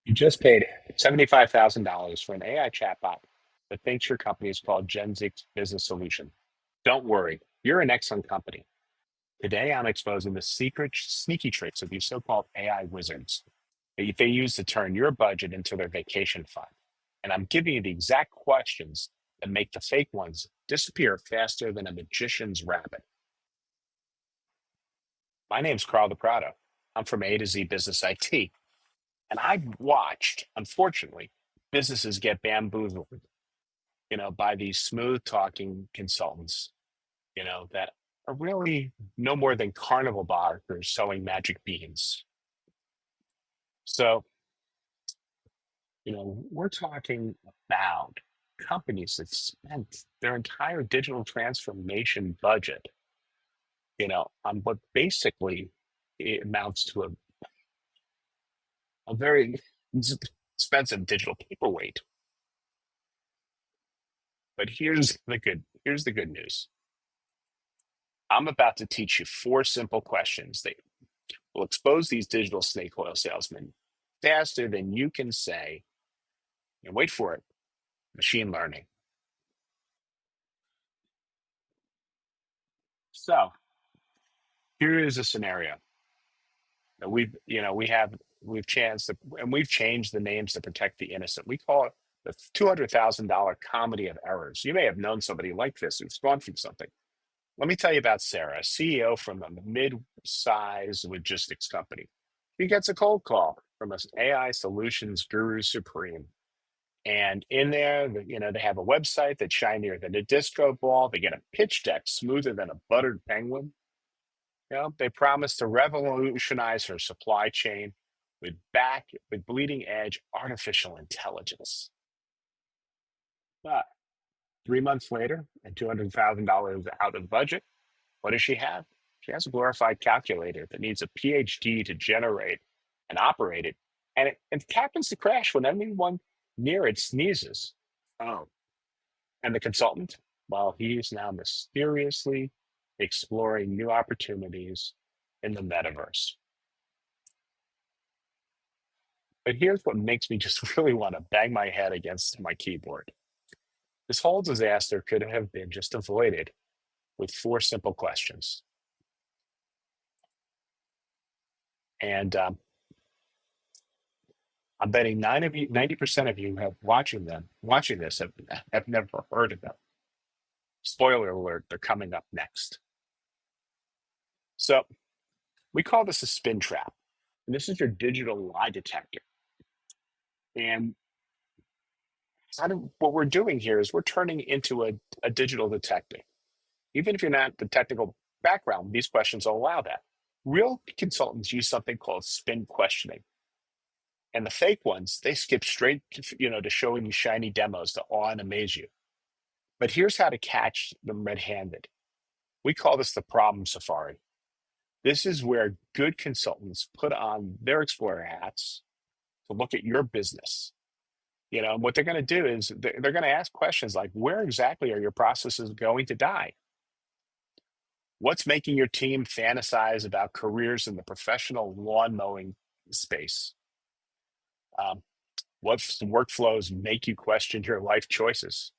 You just paid $75,000 for an AI chatbot that thinks your company is called Gen Z Business Solution. Don't worry, you're an excellent company. Today, I'm exposing the secret, sneaky tricks of these so called AI wizards that they use to turn your budget into their vacation fund. And I'm giving you the exact questions that make the fake ones disappear faster than a magician's rabbit. My name's Carl DePrado. I'm from A to Z Business IT. And I've watched, unfortunately, businesses get bamboozled, by these smooth talking consultants, that are really no more than carnival barkers selling magic beans. So, we're talking about companies that spent their entire digital transformation budget, on what basically it amounts to a very expensive digital paperweight. But here's the good news. I'm about to teach you four simple questions that will expose these digital snake oil salesmen faster than you can say, and wait for it, machine learning. So here is a scenario that we've changed and we've changed the names to protect the innocent. We call it the $200,000 comedy of errors. You may have known somebody like this who's gone through something. Let me tell you about Sarah, a CEO from a mid-sized logistics company. She gets a cold call from an AI solutions guru supreme. And in there, they have a website that's shinier than a disco ball. They get a pitch deck smoother than a buttered penguin. They promise to revolutionize her supply chain with bleeding edge artificial intelligence. But 3 months later, and $200,000 out of budget, what does she have? She has a glorified calculator that needs a PhD to generate and operate it. And it happens to crash when anyone near it sneezes. Oh, and the consultant, well, he is now mysteriously exploring new opportunities in the metaverse. But here's what makes me just really want to bang my head against my keyboard. This whole disaster could have been just avoided with four simple questions. And I'm betting 90% of you have watching this have never heard of them. Spoiler alert, they're coming up next. So we call this a spin trap. And this is your digital lie detector. And what we're doing here is we're turning into a digital detective. Even if you're not the technical background, these questions will allow that. Real consultants use something called spin questioning. And the fake ones, they skip straight to showing you shiny demos to awe and amaze you. But here's how to catch them red-handed. We call this the problem safari. This is where good consultants put on their explorer hats to look at your business. And what they're going to do is they're going to ask questions like, where exactly are your processes going to die? What's making your team fantasize about careers in the professional lawn mowing space? Um, what workflows make you question your life choices?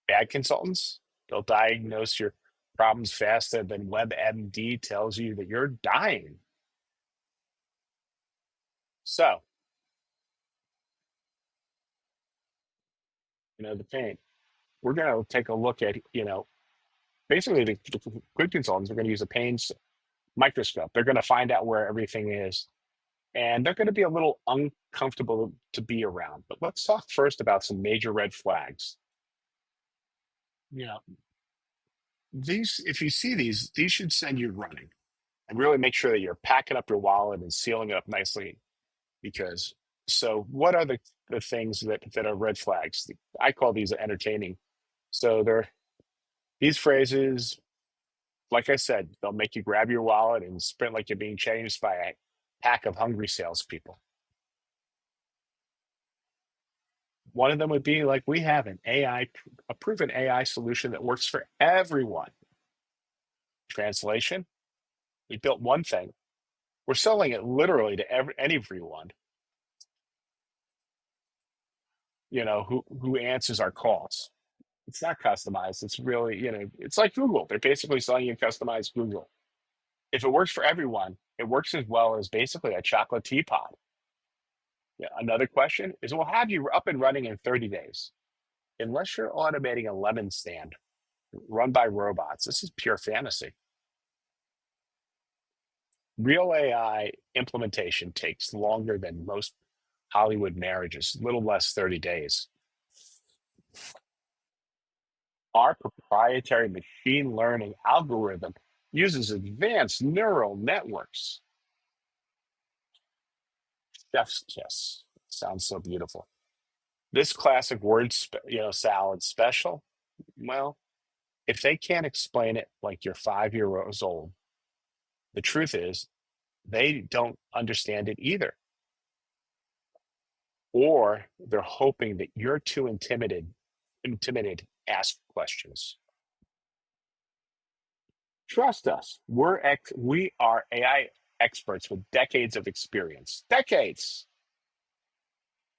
Bad consultants, they'll diagnose your problems faster than WebMD tells you that you're dying. So, the pain. We're going to take a look at, basically the good consultants are going to use a pain microscope. They're going to find out where everything is, and they're going to be a little uncomfortable to be around. But let's talk first about some major red flags. You know, if you see these should send you running, and really make sure that you're packing up your wallet and sealing it up nicely. Because so, what are the things that are red flags? I call these entertaining. So they're these phrases, like I said, they'll make you grab your wallet and sprint like you're being chased by a pack of hungry salespeople. One of them would be like, we have a proven AI solution that works for everyone. Translation: we built one thing, We're selling it literally to everyone, who answers our calls. It's not customized. It's really, it's like Google. They're basically selling you customized Google. If it works for everyone, it works as well as basically a chocolate teapot. Yeah, another question is, we'll have you up and running in 30 days. Unless you're automating a lemon stand run by robots, this is pure fantasy. Real AI implementation takes longer than most Hollywood marriages, little less 30 days. Our proprietary machine learning algorithm uses advanced neural networks. Chef's kiss. Sounds so beautiful. This classic word, salad special. Well, if they can't explain it like you're 5 years old, the truth is they don't understand it either. Or they're hoping that you're too intimidated to ask questions. Trust us. We are AI experts with decades of experience. Decades.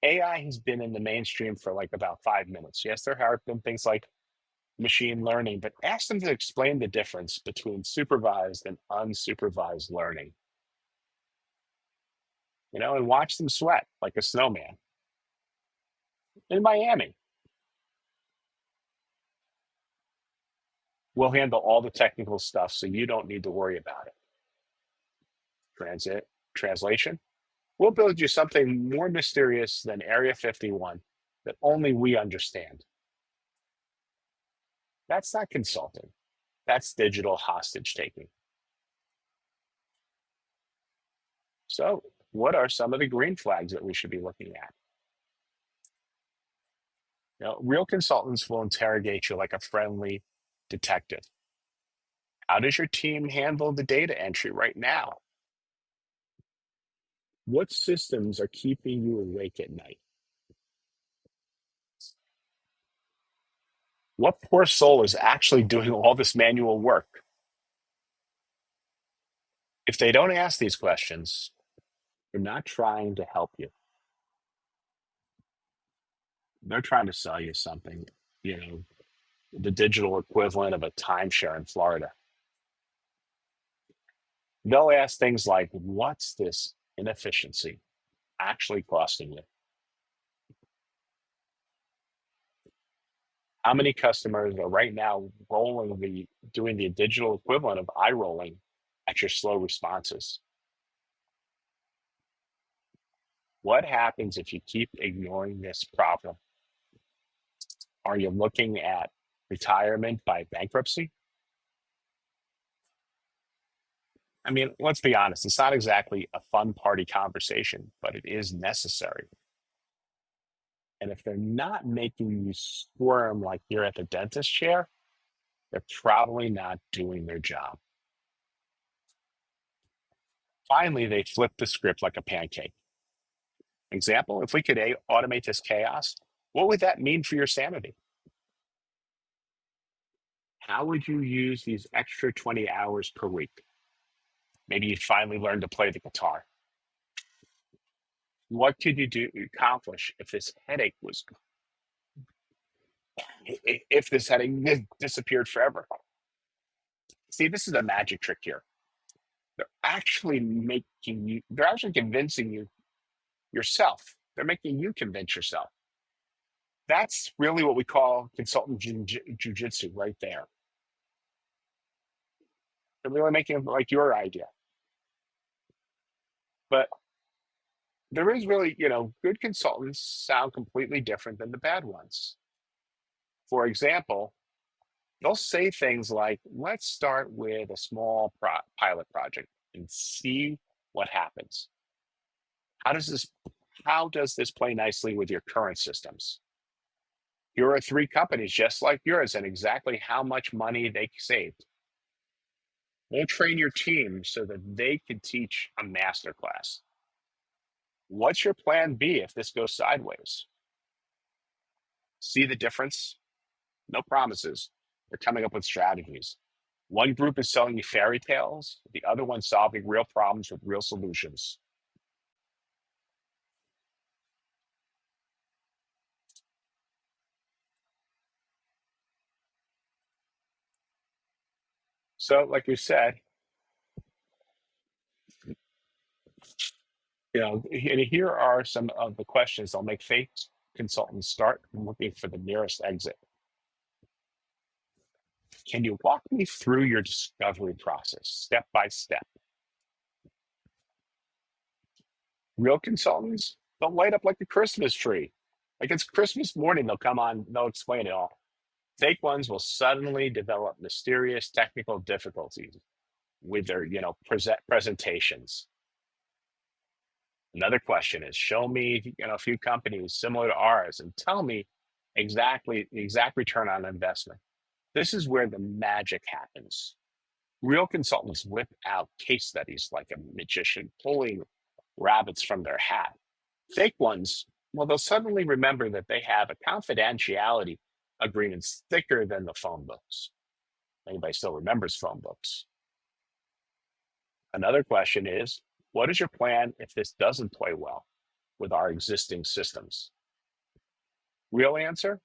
AI has been in the mainstream for like about 5 minutes. Yes, there have been things like machine learning, but ask them to explain the difference between supervised and unsupervised learning, and watch them sweat like a snowman. In Miami, we'll handle all the technical stuff so you don't need to worry about it. Translation, we'll build you something more mysterious than Area 51 that only we understand. That's not consulting. That's digital hostage taking. So, what are some of the green flags that we should be looking at? Real consultants will interrogate you like a friendly detective. How does your team handle the data entry right now? What systems are keeping you awake at night? What poor soul is actually doing all this manual work? If they don't ask these questions, they're not trying to help you. They're trying to sell you something, you know, the digital equivalent of a timeshare in Florida. They'll ask things like, what's this inefficiency actually costing you? How many customers are right now doing the digital equivalent of eye rolling at your slow responses? What happens if you keep ignoring this problem? Are you looking at retirement by bankruptcy? I mean, let's be honest, it's not exactly a fun party conversation, but it is necessary. And if they're not making you squirm like you're at the dentist chair, they're probably not doing their job. Finally, they flip the script like a pancake. Example, if we could automate this chaos, what would that mean for your sanity? How would you use these extra 20 hours per week? Maybe you'd finally learn to play the guitar. What could you accomplish if this headache was if this headache disappeared forever? See, this is a magic trick here. They're actually convincing you yourself. They're making you convince yourself. That's really what we call consultant jujitsu right there. They're really making it like your idea. But there is really, good consultants sound completely different than the bad ones. For example, they'll say things like, let's start with a small pilot project and see what happens. How does this how does this play nicely with your current systems? Here are three companies just like yours and exactly how much money they saved. We'll train your team so that they can teach a master class. What's your plan B if this goes sideways? See the difference? No promises. They're coming up with strategies. One group is selling you fairy tales, the other one solving real problems with real solutions. So, like you said, and here are some of the questions that'll make fake consultants start looking for the nearest exit. Can you walk me through your discovery process, step by step? Real consultants, they'll light up like a Christmas tree. Like it's Christmas morning, they'll come on, they'll explain it all. Fake ones will suddenly develop mysterious technical difficulties with their, presentations. Another question is show me, a few companies similar to ours and tell me exactly the exact return on investment. This is where the magic happens. Real consultants whip out case studies like a magician pulling rabbits from their hat. Fake ones, well, they'll suddenly remember that they have a confidentiality agreements thicker than the phone books. Anybody still remembers phone books? Another question is, what is your plan if this doesn't play well with our existing systems? Real answer,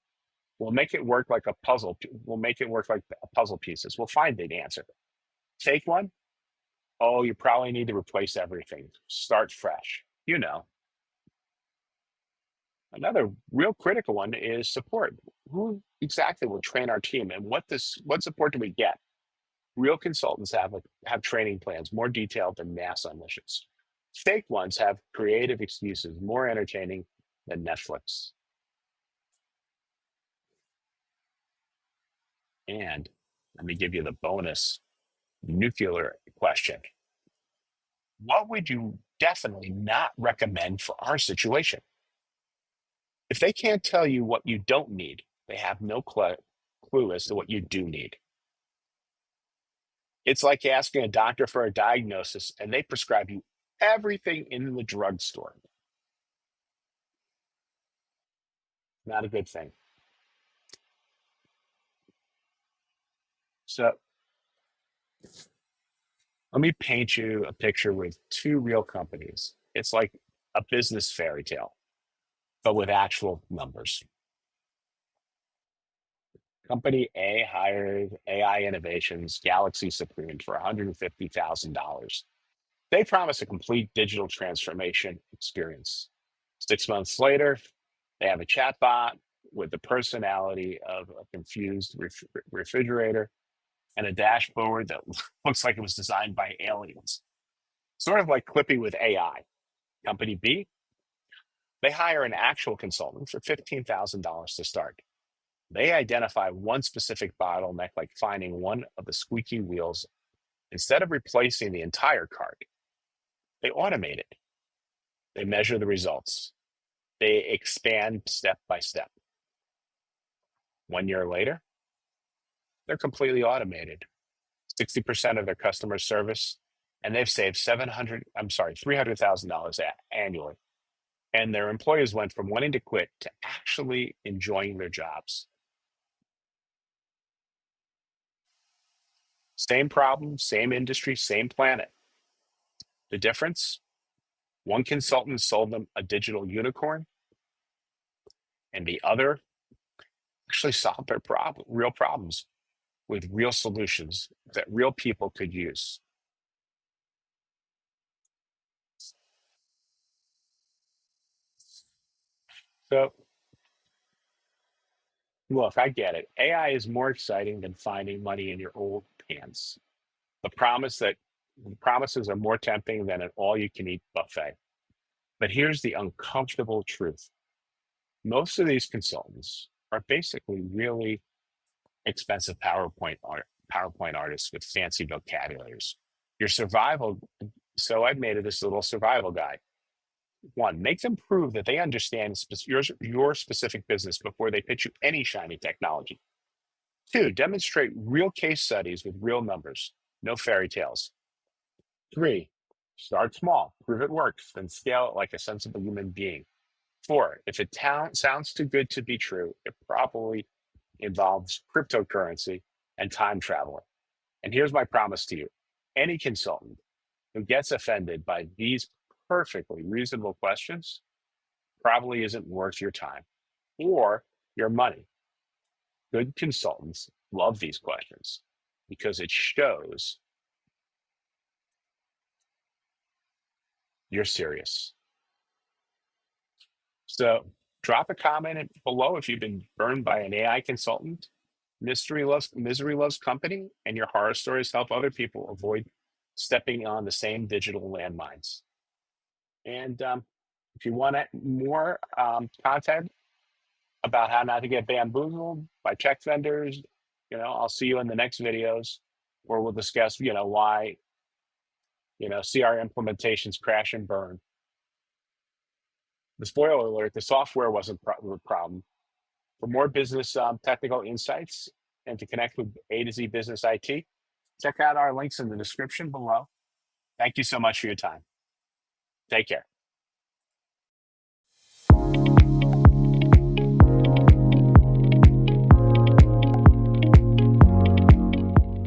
we'll make it work like a puzzle. We'll make it work like a puzzle pieces. We'll find the answer. Fake one, oh, you probably need to replace everything. Start fresh. Another real critical one is support. Who exactly will train our team and what support do we get? Real consultants have training plans more detailed than NASA missions. Fake ones have creative excuses more entertaining than Netflix. And let me give you the bonus nuclear question. What would you definitely not recommend for our situation? If they can't tell you what you don't need, they have no clue as to what you do need. It's like asking a doctor for a diagnosis and they prescribe you everything in the drugstore. Not a good thing. So let me paint you a picture with two real companies. It's like a business fairy tale, but with actual numbers. Company A hired AI Innovations Galaxy Supreme for $150,000. They promise a complete digital transformation experience. 6 months later, they have a chatbot with the personality of a confused refrigerator and a dashboard that looks like it was designed by aliens. Sort of like Clippy with AI. Company B, they hire an actual consultant for $15,000 to start. They identify one specific bottleneck, like finding one of the squeaky wheels. Instead of replacing the entire cart, they automate it. They measure the results. They expand step by step. 1 year later, they're completely automated. 60% of their customer service, and they've saved $300,000 annually. And their employees went from wanting to quit to actually enjoying their jobs. Same problem, same industry, same planet. The difference? One consultant sold them a digital unicorn, and the other actually solved their real problems with real solutions that real people could use. So, look, I get it. AI is more exciting than finding money in your old pants. The promises are more tempting than an all-you-can-eat buffet. But here's the uncomfortable truth: most of these consultants are basically really expensive PowerPoint artists with fancy vocabularies. Your survival. So I've made it this little survival guide. One, make them prove that they understand your specific business before they pitch you any shiny technology. Two, demonstrate real case studies with real numbers, no fairy tales. Three, start small, prove it works, then scale it like a sensible human being. Four, if it sounds too good to be true, it probably involves cryptocurrency and time traveling. And here's my promise to you: any consultant who gets offended by these perfectly reasonable questions probably isn't worth your time or your money. Good consultants love these questions because it shows you're serious. So drop a comment below if you've been burned by an AI consultant. Misery loves company, and your horror stories help other people avoid stepping on the same digital landmines. And if you want more content about how not to get bamboozled by check vendors, I'll see you in the next videos where we'll discuss, why, CR implementations crash and burn. The spoiler alert: the software wasn't the problem. For more business technical insights and to connect with A to Z Business IT, check out our links in the description below. Thank you so much for your time. Take care.